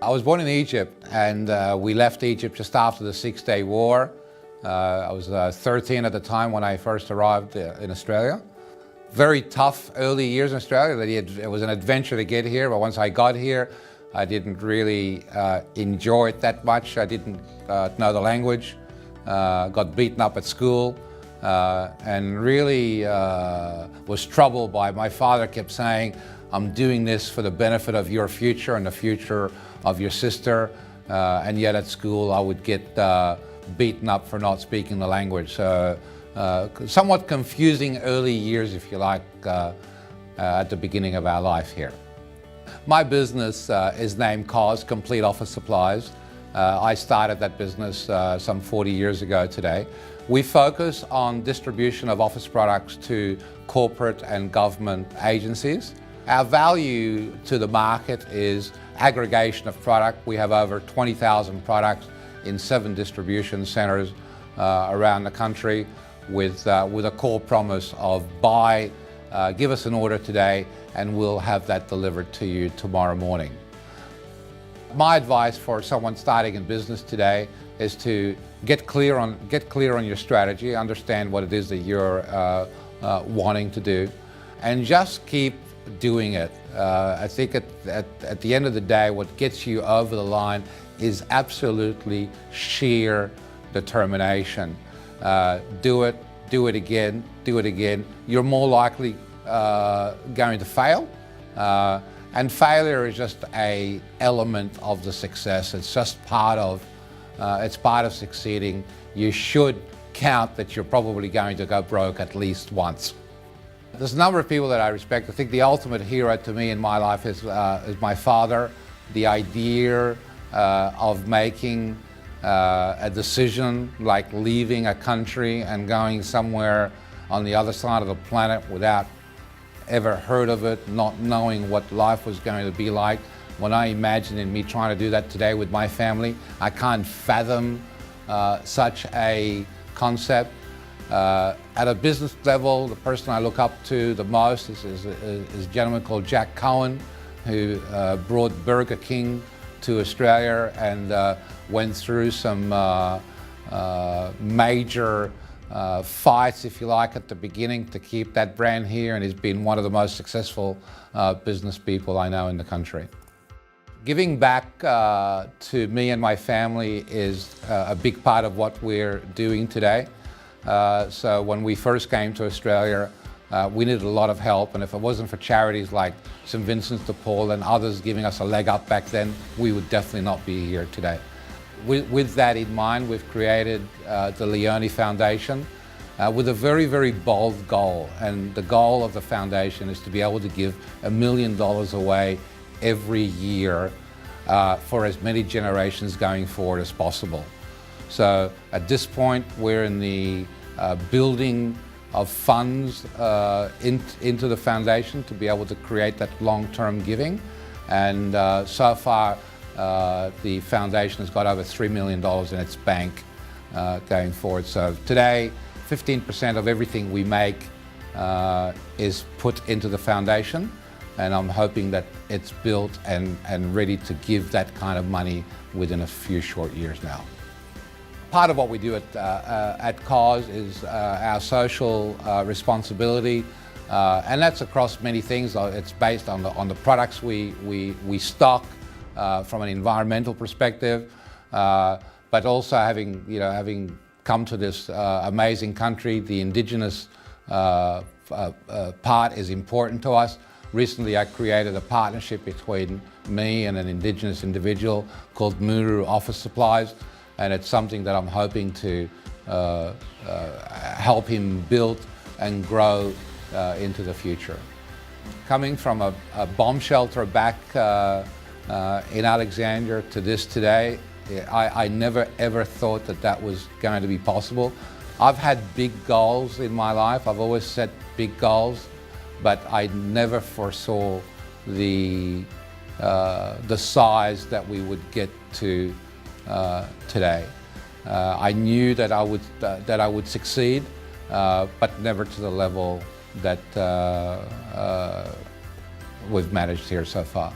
I was born in Egypt, and we left Egypt just after the Six-Day War. I was 13 at the time when I first arrived in Australia. Very tough early years in Australia. It was an adventure to get here, but once I got here, I didn't really enjoy it that much. I didn't know the language, got beaten up at school, and really was troubled by my father kept saying, I'm doing this for the benefit of your future and the future of your sister, and yet at school I would get beaten up for not speaking the language. So somewhat confusing early years, if you like, at the beginning of our life here. My business is named COS, Complete Office Supplies. I started that business some 40 years ago today. We focus on distribution of office products to corporate and government agencies. Our value to the market is aggregation of product. We have over 20,000 products in 7 distribution centres around the country with a core promise of buy, give us an order today and we'll have that delivered to you tomorrow morning. My advice for someone starting in business today is to get clear on your strategy, understand what it is that you're wanting to do, and just keep doing it. I think at the end of the day, what gets you over the line is absolutely sheer determination. Do it again. You're more likely going to fail. And failure is just an element of the success. It's just part of succeeding. You should count that you're probably going to go broke at least once. There's a number of people that I respect. I think the ultimate hero to me in my life is my father. The idea of making a decision like leaving a country and going somewhere on the other side of the planet without ever heard of it, not knowing what life was going to be like. When I imagine me trying to do that today with my family, I can't fathom such a concept. At a business level, the person I look up to the most is a gentleman called Jack Cohen, who brought Burger King to Australia and went through some major fights, if you like, at the beginning to keep that brand here, and he's been one of the most successful business people I know in the country. Giving back to me and my family is a big part of what we're doing today. So when we first came to Australia, we needed a lot of help, and if it wasn't for charities like St. Vincent de Paul and others giving us a leg up back then, we would definitely not be here today. With that in mind, we've created the Lyone Foundation with a very, very bold goal, and the goal of the foundation is to be able to give $1 million away every year for as many generations going forward as possible. So at this point, we're in the building of funds into the foundation to be able to create that long-term giving. And so far, the foundation has got over $3 million in its bank going forward. So today, 15% of everything we make is put into the foundation, and I'm hoping that it's built and ready to give that kind of money within a few short years now. Part of what we do at COS is our social responsibility, and that's across many things. It's based on the products we stock from an environmental perspective, but also having come to this amazing country, the Indigenous part is important to us. Recently, I created a partnership between me and an Indigenous individual called Muru Office Supplies, and it's something that I'm hoping to help him build and grow into the future. Coming from a bomb shelter back in Alexandria to this today, I never ever thought that was going to be possible. I've had big goals in my life. I've always set big goals, but I never foresaw the size that we would get to today. I knew that I would succeed, but never to the level that we've managed here so far.